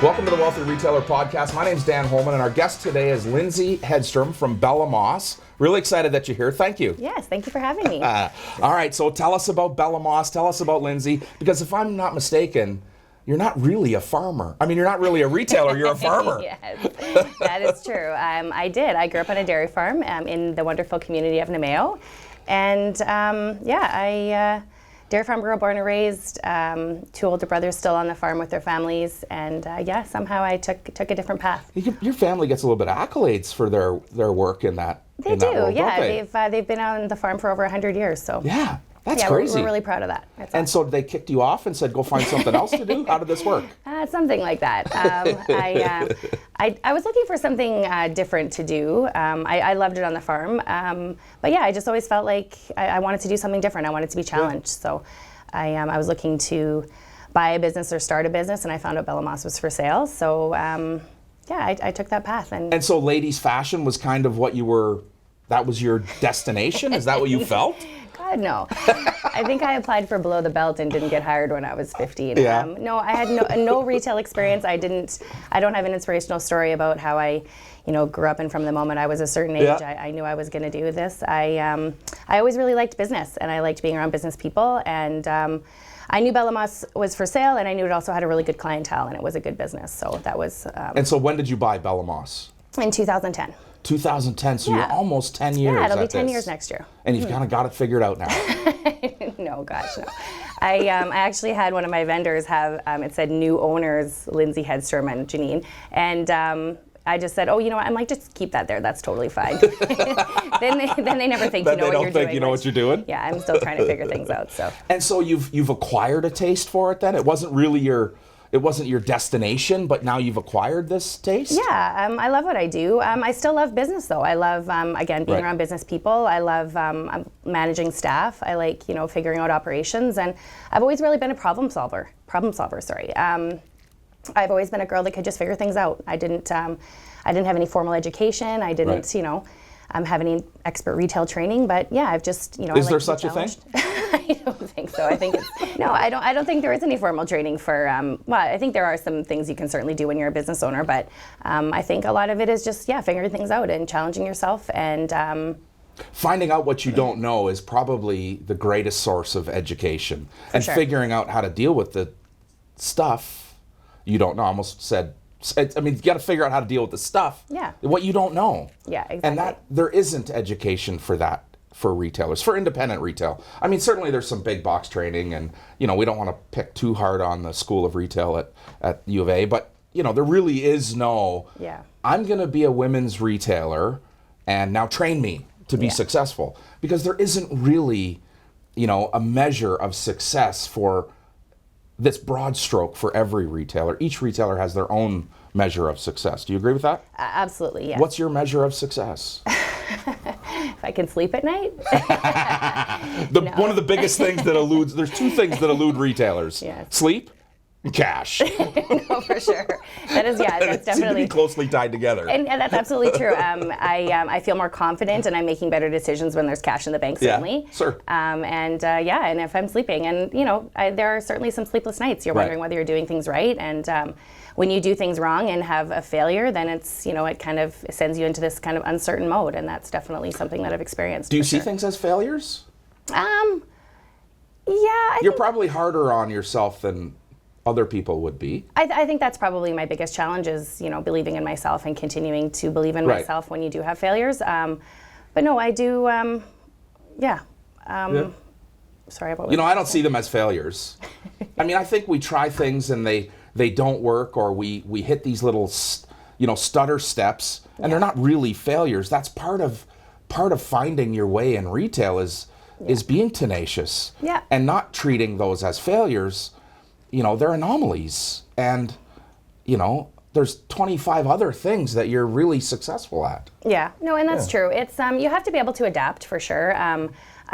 Welcome to the Wealthy Retailer Podcast. My name's Dan Holman, and our guest today is Lindsay Hedstrom from Bella Maas. Really excited that you're here. Thank you. Yes, thank you for having me. All right, so tell us about Bella Maas. Tell us about Lindsay, because if I'm not mistaken, you're not really a farmer. I mean, you're not really a retailer, you're a farmer. Yes, that is true. I grew up on a dairy farm in the wonderful community of Namao. And dairy farm girl, born and raised, two older brothers still on the farm with their families. And somehow I took a different path. Your family gets a little bit of accolades for their work in that. They do, world, yeah. They've been on the farm for over 100 years. So yeah. That's crazy. We're really proud of that. And so they kicked you off and said, go find something else to do? How did this work? Something like that. I was looking for something different to do. I loved it on the farm. But I just always felt like I wanted to do something different. I wanted to be challenged. Yeah. So I was looking to buy a business or start a business, and I found out Bella Maas was for sale. So I took that path. And so ladies fashion was kind of that was your destination? Is that what you felt? God, no. I think I applied for below the belt and didn't get hired when I was 15. Yeah. No, I had no retail experience. I don't have an inspirational story about how I, grew up, and from the moment I was a certain age, Yeah. I knew I was going to do this. I always really liked business, and I liked being around business people, and I knew Bella Maas was for sale, and I knew it also had a really good clientele, and it was a good business. So that was... And so when did you buy Bella Maas? In 2010. 2010, so you're almost 10 years. Yeah, it'll be 10 years next year. And you've kind of got it figured out now. No, gosh, no. I actually had one of my vendors have, it said new owners, Lindsay Hedstrom and Janine, and I just said, you know what, I might just keep that there. That's totally fine. then they never think you know what you're doing. They don't think you know what you're doing? Yeah, I'm still trying to figure things out. So. And so you've acquired a taste for it then? It wasn't really your destination, but now you've acquired this taste? Yeah, I love what I do. I still love business, though. I love, again, being around business people. I love managing staff. I like, figuring out operations. And I've always really been a problem solver, sorry. I've always been a girl that could just figure things out. I didn't have any formal education. I didn't, have any expert retail training. But yeah, I've just, Is there such a thing? I don't think so. I think I don't think there is any formal training for. I think there are some things you can certainly do when you're a business owner, but I think a lot of it is just figuring things out and challenging yourself and. Finding out what you don't know is probably the greatest source of education, and figuring out how to deal with the stuff you don't know. I almost said. I mean, you got to figure out how to deal with the stuff. Yeah. What you don't know. Yeah, exactly. And that there isn't education for that. For retailers, for independent retail. I mean, certainly there's some big box training, and we don't want to pick too hard on the School of Retail at U of A, but there really is no, I'm going to be a women's retailer and now train me to be successful, because there isn't really, a measure of success for this broad stroke for every retailer. Each retailer has their own measure of success. Do you agree with that? Absolutely, yes. What's your measure of success? If I can sleep at night? One of the biggest things that there's two things that elude retailers. Yes. Sleep and cash. No, for sure. That's definitely... seem to be closely tied together. And that's absolutely true. I feel more confident, and I'm making better decisions when there's cash in the bank, certainly. Yeah, sure. And if I'm sleeping, and there are certainly some sleepless nights. You're wondering whether you're doing things right, and when you do things wrong and have a failure, then it's, it kind of sends you into this kind of uncertain mode, and that's definitely something that I've experienced. Do you see things as failures? Yeah. You're probably harder on yourself than other people would be. I think that's probably my biggest challenge is, believing in myself and continuing to believe in myself when you do have failures. But no, I do, Sorry about I don't see them as failures. I mean, I think we try things and they don't work, or we hit these little, stutter steps, and they're not really failures. That's part of finding your way in retail is being tenacious and not treating those as failures. They're anomalies, and there's 25 other things that you're really successful at. Yeah, no, and that's true. It's you have to be able to adapt for sure.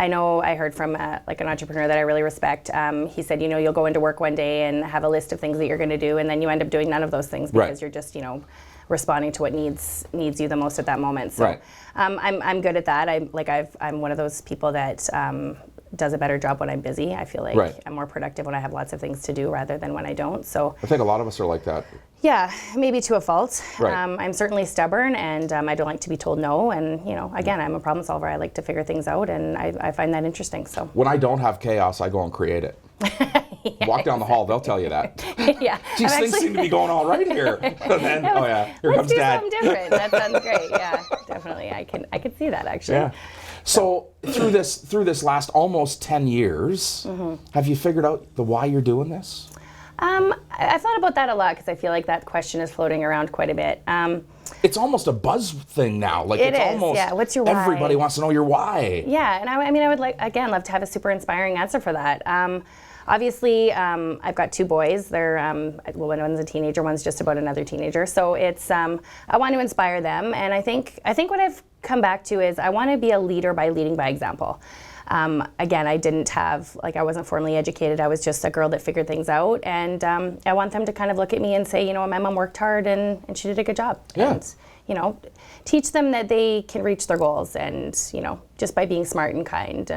I know I heard from an entrepreneur that I really respect. He said, you'll go into work one day and have a list of things that you're going to do, and then you end up doing none of those things because you're just, responding to what needs you the most at that moment. So I'm good at that. I'm one of those people that does a better job when I'm busy. I feel like Right. I'm more productive when I have lots of things to do rather than when I don't. So I think a lot of us are like that. yeah, maybe to a fault. Right. I'm certainly stubborn, and I don't like to be told no. And again, I'm a problem solver. I like to figure things out, and I find that interesting. So When I don't have chaos, I go and create it. Walk down the hall, they'll tell you that. yeah, Geez, things seem to be going all right here. And then, oh yeah, here comes Dad. Let's do something different. That sounds great. Yeah, definitely. I could see that actually. Yeah. So through this last almost 10 years, have you figured out the why you're doing this? I thought about that a lot because I feel like that question is floating around quite a bit. It's almost a buzz thing now. Like It it's is, almost yeah. What's your why? Everybody wants to know your why. Yeah, and I mean, I would love to have a super inspiring answer for that. Obviously, I've got 2 boys. They're one's a teenager, one's just about another teenager. So it's I want to inspire them, and I think what I've come back to is I want to be a leader by leading by example. Again, I wasn't formally educated. I was just a girl that figured things out, and I want them to kind of look at me and say, my mom worked hard and she did a good job. Yeah. And teach them that they can reach their goals, and just by being smart and kind.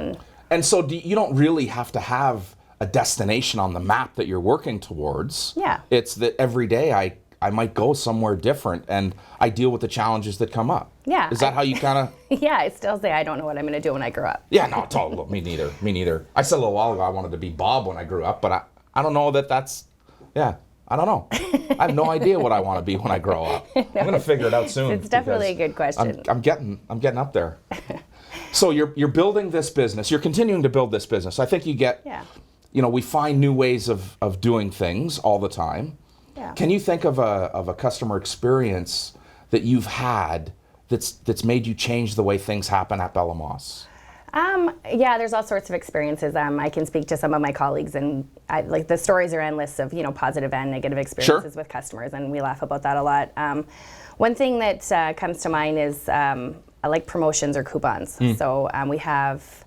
And so you don't really have to have a destination on the map that you're working towards. Yeah. It's that every day I might go somewhere different and I deal with the challenges that come up. Yeah. Is that how you kind of... Yeah, I still say I don't know what I'm going to do when I grow up. Yeah, no, totally. Me neither. I said a little while ago I wanted to be Bob when I grew up, but I don't know that's... Yeah, I don't know. I have no idea what I want to be when I grow up. I'm going to figure it out soon. It's definitely a good question. I'm getting up there. So you're building this business. You're continuing to build this business. I think you get... Yeah. We find new ways of doing things all the time. Yeah. Can you think of a customer experience that you've had that's made you change the way things happen at Bella Maas? Yeah, there's all sorts of experiences. I can speak to some of my colleagues, and the stories are endless of positive and negative experiences with customers, and we laugh about that a lot. One thing that comes to mind is I like promotions or coupons. So we have.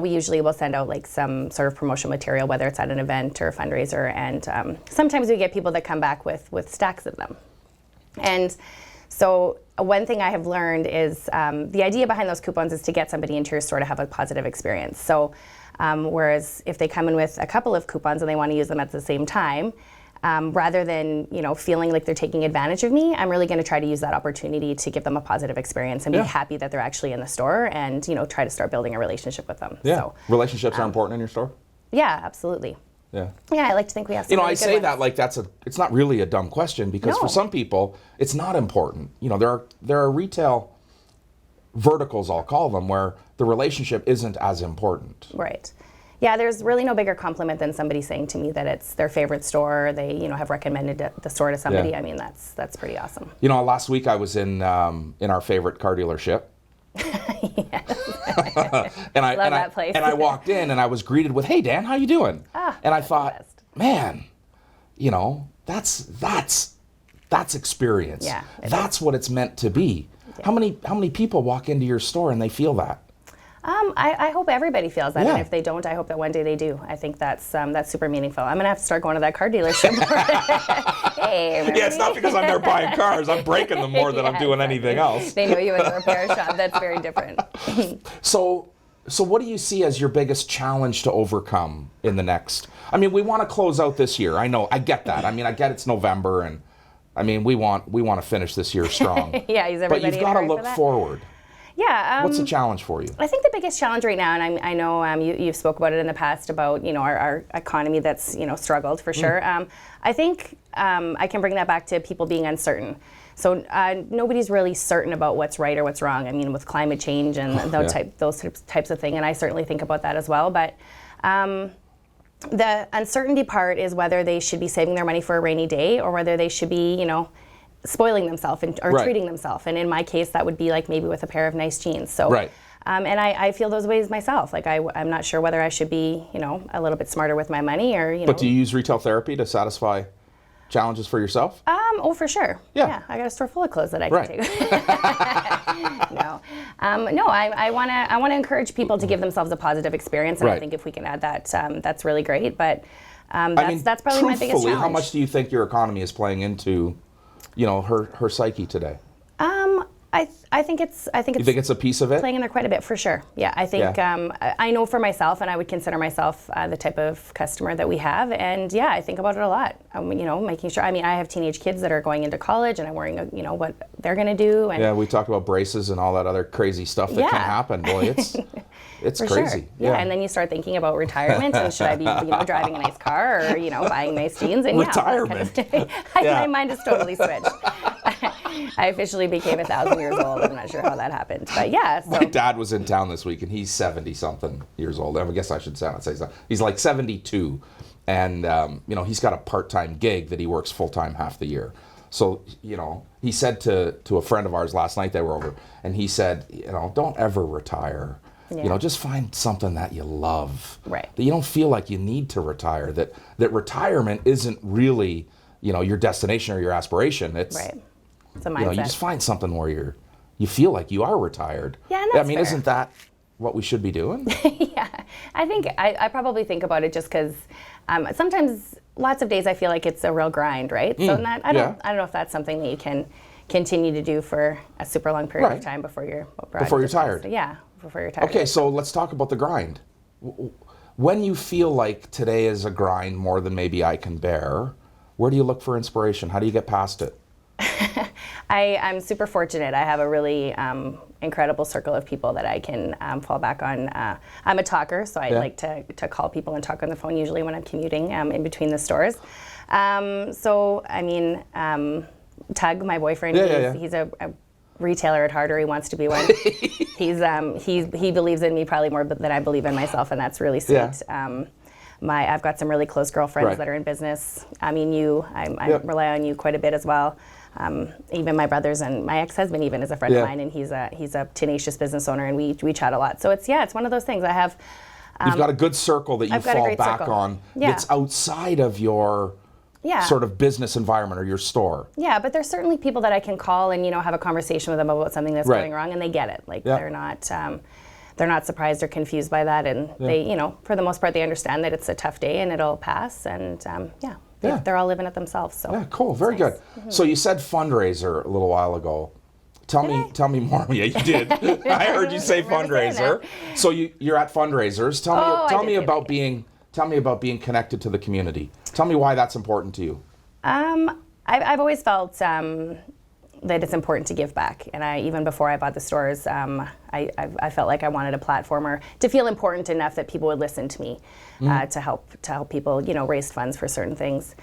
We usually will send out some sort of promotional material, whether it's at an event or a fundraiser, and sometimes we get people that come back with stacks of them. And so one thing I have learned is the idea behind those coupons is to get somebody into your store to have a positive experience. So whereas if they come in with a couple of coupons and they want to use them at the same time, rather than feeling like they're taking advantage of me, I'm really going to try to use that opportunity to give them a positive experience and be happy that they're actually in the store, and try to start building a relationship with them. Yeah, so, relationships are important in your store. Yeah, absolutely. Yeah. Yeah, I like to think we have some. I really say good that ones. like it's not really a dumb question, because for some people it's not important. There are retail verticals, I'll call them, where the relationship isn't as important. Right. Yeah, there's really no bigger compliment than somebody saying to me that it's their favorite store. They, have recommended the store to somebody. Yeah. I mean, that's pretty awesome. Last week I was in our favorite car dealership. and I Love that place. And I walked in and I was greeted with, "Hey Dan, how you doing?" And I thought, man, that's experience. Yeah, that's what it's meant to be. Yeah. How many people walk into your store and they feel that? I hope everybody feels that, Yeah. and if they don't, I hope that one day they do. I think that's super meaningful. I'm gonna have to start going to that car dealership. Hey, remember Yeah, it's not because I'm there buying cars. I'm breaking them more than I'm doing anything else. They know you in the repair shop. That's very different. So what do you see as your biggest challenge to overcome in the next? I mean, we want to close out this year. I know, I get that. I mean, I get it's November, and I mean, we want to finish this year strong. Yeah, is everybody but you've got to look forward. Yeah. What's the challenge for you? I think the biggest challenge right now, and I know you've spoke about it in the past about our economy that's struggled for sure. I think I can bring that back to people being uncertain. So nobody's really certain about what's right or what's wrong. I mean, with climate change and those types of things, and I certainly think about that as well. But the uncertainty part is whether they should be saving their money for a rainy day or whether they should be spoiling themselves or treating themselves. And in my case, that would be like maybe with a pair of nice jeans. So, and I feel those ways myself. Like I'm not sure whether I should be, a little bit smarter with my money or, But do you use retail therapy to satisfy challenges for yourself? Oh, for sure. Yeah. I got a store full of clothes that I can take. No. I want to encourage people to give themselves a positive experience. And I think if we can add that, that's really great. But that's probably my biggest challenge. How much do you think your economy is playing into her psyche today? I think it's You think it's a piece of it? playing in there quite a bit for sure. Yeah, I think I know for myself, and I would consider myself the type of customer that we have, and yeah, I think about it a lot. Making sure. I mean, I have teenage kids that are going into college, and I'm worrying, what they're going to do. And yeah, we talked about braces and all that other crazy stuff that can happen. Boy, it's for crazy. Sure. Yeah, and then you start thinking about retirement, and should I be, driving a nice car or buying nice jeans? And retirement. My mind has totally switched. I officially became 1,000 years old. I'm not sure how that happened, but yeah. So. My dad was in town this week, and he's 70-something years old. I guess I should say so. He's like 72, and he's got a part-time gig that he works full-time half the year. So he said to a friend of ours last night, they were over, and he said, don't ever retire. Yeah. Just find something that you love. Right. That you don't feel like you need to retire. That retirement isn't really your destination or your aspiration. It's right. It's a mindset. You just find something where you feel like you are retired. Yeah, and that's fair. Isn't that what we should be doing? Yeah, I think I probably think about it just because sometimes lots of days I feel like it's a real grind, right? So I don't know if that's something that you can continue to do for a super long period of time before you're tired. Yeah, before you're tired. Okay, so let's talk about the grind. When you feel like today is a grind more than maybe I can bear, where do you look for inspiration? How do you get past it? I'm super fortunate. I have a really incredible circle of people that I can fall back on. I'm a talker, so I like to call people and talk on the phone usually when I'm commuting in between the stores. Tug, my boyfriend, he's a retailer at heart, or he wants to be one. He believes in me probably more than I believe in myself, and that's really sweet. Yeah. I've got some really close girlfriends that are in business. I mean, I rely on you quite a bit as well. Even my brothers and my ex-husband even is a friend of mine, and he's a tenacious business owner, and we chat a lot. So it's one of those things. I have. You've got a good circle that you fall back on. Yeah. That's outside of your sort of business environment or your store. Yeah, but there's certainly people that I can call and have a conversation with them about something that's going wrong, and they get it. Like they're not surprised or confused by that, and they, for the most part, they understand that it's a tough day and it'll pass, and they're all living it themselves. So cool, very good. Mm-hmm. So you said fundraiser a little while ago. Tell me more. Yeah, you did. I heard you say fundraiser. So you're at fundraisers. Tell me about being connected to the community. Tell me why that's important to you. I've always felt that it's important to give back, and even before I bought the stores, I felt like I wanted a platform or to feel important enough that people would listen to me to help people raise funds for certain things.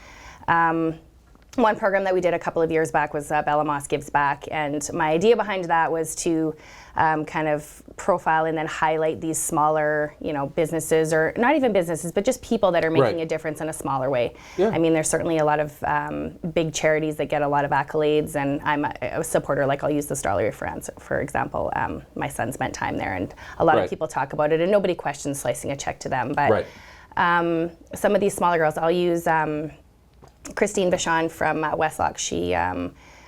One program that we did a couple of years back was Bella Maas Gives Back, and my idea behind that was to kind of profile and then highlight these smaller, businesses, or not even businesses, but just people that are making a difference in a smaller way. Yeah. I mean, there's certainly a lot of big charities that get a lot of accolades, and I'm a supporter. Like, I'll use the Stollery for example. My son spent time there, and a lot of people talk about it, and nobody questions slicing a check to them. But some of these smaller girls, I'll use Christine Bichon from Westlock. She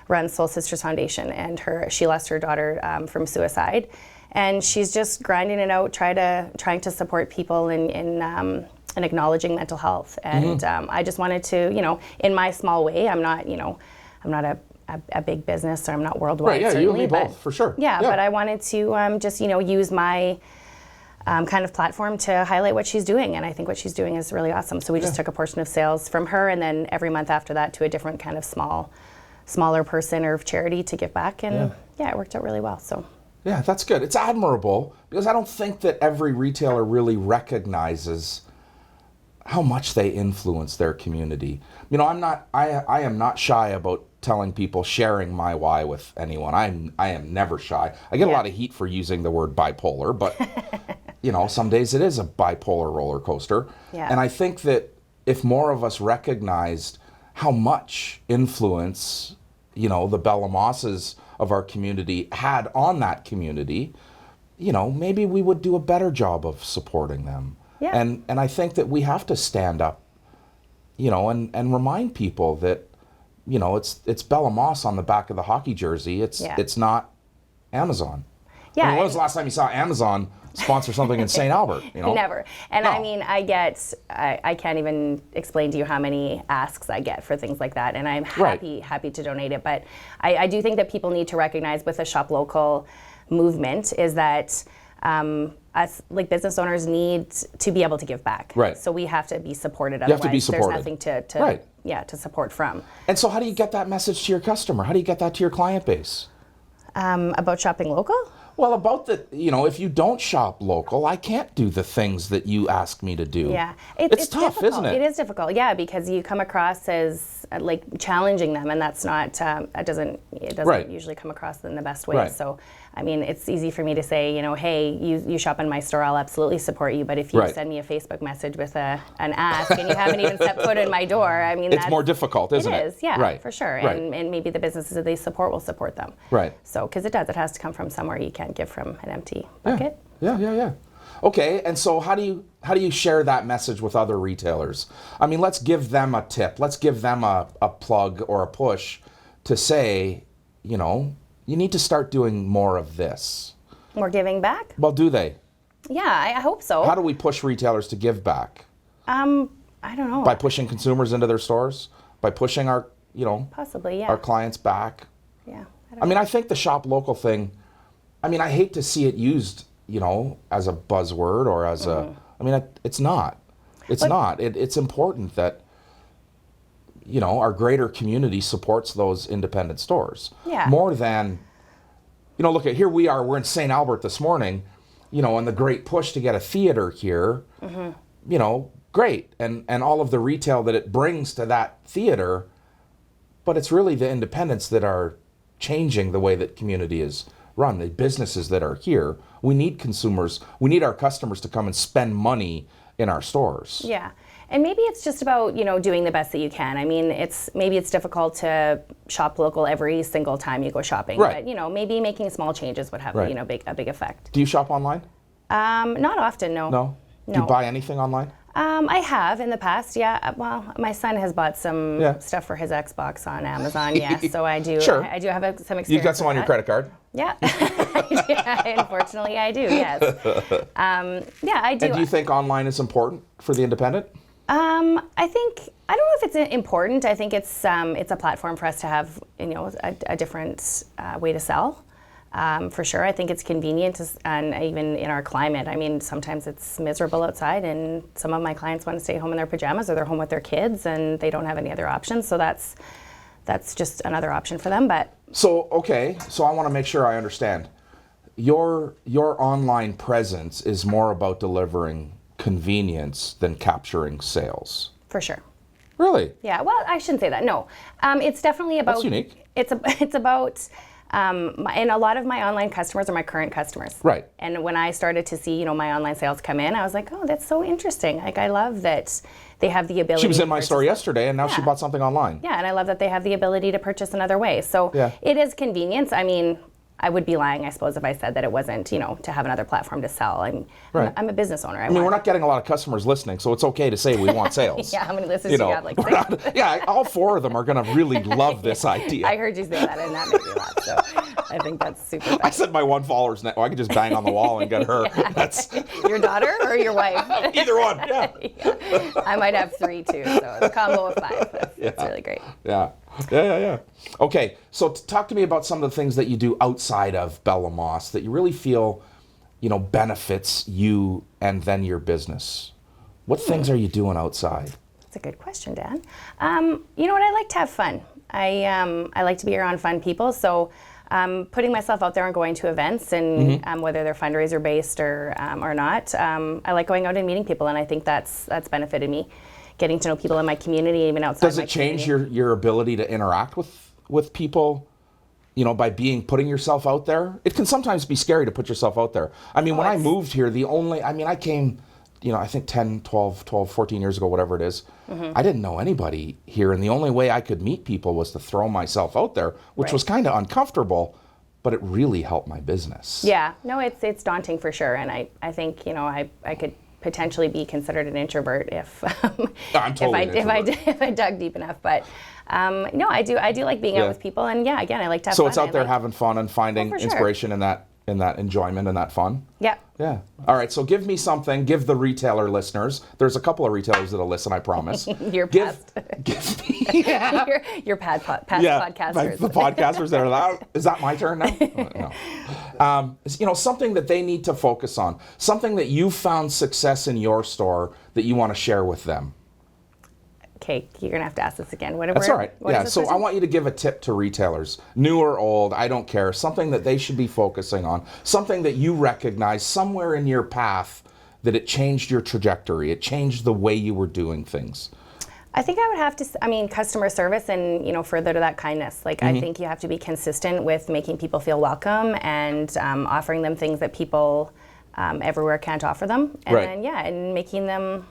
runs Soul Sisters Foundation, and she lost her daughter from suicide, and she's just grinding it out, trying to support people in acknowledging mental health. And I just wanted to, in my small way, I'm not a big business, or I'm not worldwide. Right, yeah, you and me both, for sure. Yeah, but I wanted to just use my kind of platform to highlight what she's doing, and I think what she's doing is really awesome. So we just took a portion of sales from her, and then every month after that to a different kind of smaller person or charity to give back, and it worked out really well. So yeah, that's good. It's admirable, because I don't think that every retailer really recognizes how much they influence their community. I am not shy about telling people, sharing my why with anyone. I am never shy. I get a lot of heat for using the word bipolar, but some days it is a bipolar roller coaster. Yeah. And I think that if more of us recognized how much influence, the Bella Maases of our community had on that community, maybe we would do a better job of supporting them. Yeah. And I think that we have to stand up, and remind people that, it's Bella Maas on the back of the hockey jersey. It's not Amazon. Yeah. When was the last time you saw Amazon sponsor something in St. Albert, you know? Never. And No. I mean, I can't even explain to you how many asks I get for things like that, and I'm happy to donate it. But I do think that people need to recognize with the Shop Local movement is that us, like business owners, need to be able to give back. Right. So we have to be supported. You have to be Otherwise, supported. there's nothing to support from. And so how do you get that message to your customer? How do you get that to your client base? About shopping local? Well, about the, you know, if you don't shop local, I can't do the things that you ask me to do. Yeah, it's tough, difficult. isn't it? It is difficult, yeah, because you come across as like challenging them, and that's not. It doesn't usually come across in the best way. Right. So, I mean, it's easy for me to say, you know, hey, you shop in my store, I'll absolutely support you. But if you send me a Facebook message with an ask and you haven't even set foot in my door, I mean, it's more difficult, isn't it? It is, yeah, right. for sure. Right. And maybe the businesses that they support will support them. Right. So, because it has to come from somewhere. You can't give from an empty bucket. Yeah. Okay, and so how do you share that message with other retailers? I mean, let's give them a tip. Let's give them a plug or a push to say, you know, you need to start doing more of this. More giving back? Well, do they? Yeah, I hope so. How do we push retailers to give back? I don't know. By pushing consumers into their stores? By pushing our, you know, possibly, yeah. our clients back? Yeah. I mean, I think the shop local thing, I mean, I hate to see it used, you know, as a buzzword or as I mean, it's not. It's not. It's important that, you know, our greater community supports those independent stores. Yeah. More than, you know, look here we are, we're in St. Albert this morning, you know, and the great push to get a theater here, you know, great. And all of the retail that it brings to that theater, but it's really the independents that are changing the way that community is run, the businesses that are here. We need consumers, we need our customers to come and spend money in our stores. Yeah. And maybe it's just about, you know, doing the best that you can. I mean, maybe it's difficult to shop local every single time you go shopping. Right. But, you know, maybe making small changes would have, you know, a big effect. Do you shop online? Not often, no. No? Do you buy anything online? I have in the past, yeah. Well, my son has bought some stuff for his Xbox on Amazon, yes. So I do. Sure. I do have some experience. You've got some on your credit card? Yeah. Unfortunately, I do, yes. Yeah, I do. And do you think online is important for the independent? I don't know if it's important. I think it's a platform for us to have, you know, a different way to sell. For sure, I think it's convenient, and even in our climate. I mean, sometimes it's miserable outside, and some of my clients want to stay home in their pajamas, or they're home with their kids, and they don't have any other options. So that's just another option for them. But so I want to make sure I understand. Your online presence is more about delivering convenience than capturing sales. for sure. Really? Yeah. Well, I shouldn't say that. No, it's definitely about. That's unique. It's about. And a lot of my online customers are my current customers. Right. And when I started to see, my online sales come in, I was like, oh, that's so interesting. Like, I love that they have the ability. She was to in my purchase. she yesterday, and now she bought something online. Yeah, and I love that they have the ability to purchase another way. So it is convenience. I mean, I would be lying, I suppose, if I said that it wasn't, to have another platform to sell. I'm a business owner. I mean, we're not getting a lot of customers listening, so it's okay to say we want sales. Yeah, how many listeners do you have? Like six? Yeah, all 4 of them are going to really love this idea. I heard you say that, and that made me laugh. So I think that's super funny. I said my one follower's net. I could just bang on the wall and get her. That's your daughter or your wife? Either one, yeah. I might have 3 too, so the combo of 5. That's really great. Yeah. Okay, so talk to me about some of the things that you do outside of Bella Maas that you really feel, benefits you and then your business. What things are you doing outside? That's a good question, Dan. You know what? I like to have fun. I like to be around fun people, so putting myself out there and going to events, and whether they're fundraiser based or not, I like going out and meeting people, and I think that's benefited me. Getting to know people in my community, even outside. Does it change your ability to interact with people, by putting yourself out there? It can sometimes be scary to put yourself out there. I mean, when I moved here, I came, I think 10, 12, 14 years ago, whatever it is. I didn't know anybody here, and the only way I could meet people was to throw myself out there, which was kind of uncomfortable, but it really helped my business. Yeah, no, it's daunting for sure, and I think, I could potentially be considered an introvert if if I dug deep enough. But no, I do like being out with people, and again, I like to have fun. So it's out there having fun and finding inspiration in that in that enjoyment and that fun. Yeah. Yeah. All right. So give me something. Give the retailer listeners. There's a couple of retailers that'll listen, I promise. Your past. Give me. Yeah. your past Yeah, podcasters. the podcasters that are that. Is that my turn now? No. You know, something that they need to focus on. Something that you found success in your store that you want to share with them. Okay, you're gonna have to ask this again. That's all right. Yeah, so I want you to give a tip to retailers, new or old, I don't care, something that they should be focusing on, something that you recognize somewhere in your path that it changed your trajectory, it changed the way you were doing things. I think I would have to, customer service and, further to that kindness. Like, I think you have to be consistent with making people feel welcome and offering them things that people everywhere can't offer them. And right. then, and making them,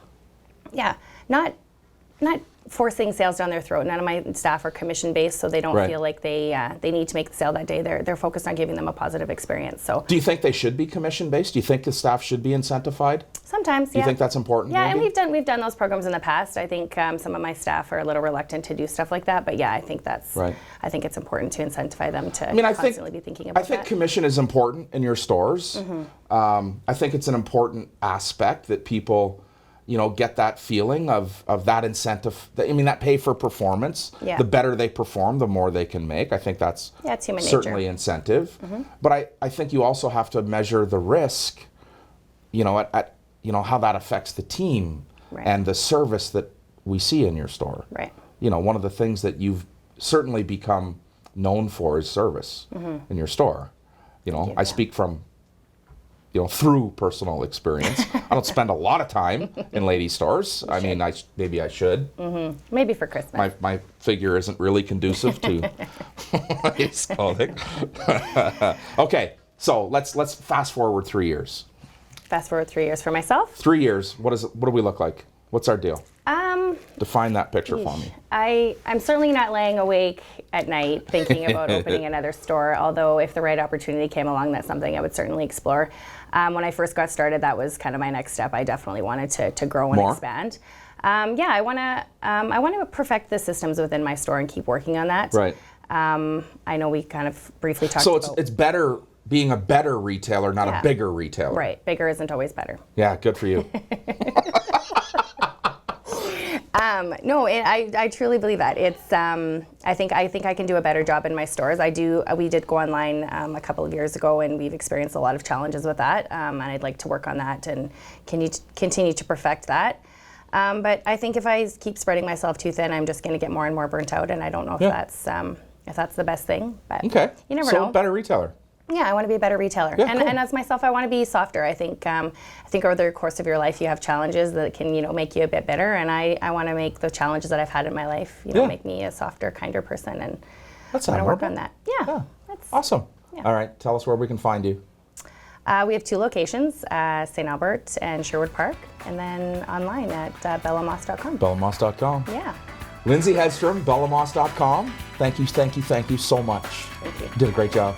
not forcing sales down their throat. None of my staff are commission-based, so they don't right. feel like they need to make the sale that day. They're focused on giving them a positive experience. So, do you think they should be commission-based? Do you think the staff should be incentivized? Sometimes, Do you think that's important? Yeah, maybe? and we've done those programs in the past. I think some of my staff are a little reluctant to do stuff like that, but I think that's right. I think it's important to incentivize them to constantly be thinking about that. I think commission is important in your stores. I think it's an important aspect that people, get that feeling of that incentive. That pay for performance. Yeah. The better they perform, the more they can make. I think that's it's human certainly nature. Incentive. But I think you also have to measure the risk, at how that affects the team right. and the service that we see in your store. Right. One of the things that you've certainly become known for is service in your store. I speak from through personal experience. I don't spend a lot of time in ladies' stores. Maybe I should. Maybe for Christmas. My figure isn't really conducive to ladies' clothing. Okay, so let's fast forward 3 years. Fast forward 3 years for myself. 3 years. What do we look like? What's our deal? Define that picture for me. I'm certainly not laying awake at night thinking about opening another store, although if the right opportunity came along, that's something I would certainly explore. When I first got started, that was kind of my next step. I definitely wanted to grow and expand. I want to perfect the systems within my store and keep working on that. Right. I know we kind of briefly talked about... So it's better being a better retailer, not a bigger retailer. Right. Bigger isn't always better. Yeah, good for you. No, I truly believe that. It's I think I can do a better job in my stores. We did go online a couple of years ago, and we've experienced a lot of challenges with that. And I'd like to work on that and continue to perfect that. But I think if I keep spreading myself too thin, I'm just going to get more and more burnt out, and I don't know if that's the best thing. But okay, you never know. So better retailer. Yeah, I want to be a better retailer. Yeah, cool. And as myself, I want to be softer. I think over the course of your life, you have challenges that can, make you a bit bitter. And I want to make the challenges that I've had in my life, make me a softer, kinder person. And that's I want to work on that. Yeah. That's awesome. Yeah. All right. Tell us where we can find you. We have 2 locations, St. Albert and Sherwood Park, and then online at bellamaas.com. Bellamaas.com. Yeah. Lindsay Hedstrom, bellamaas.com. Thank you so much. Thank you. You did a great job.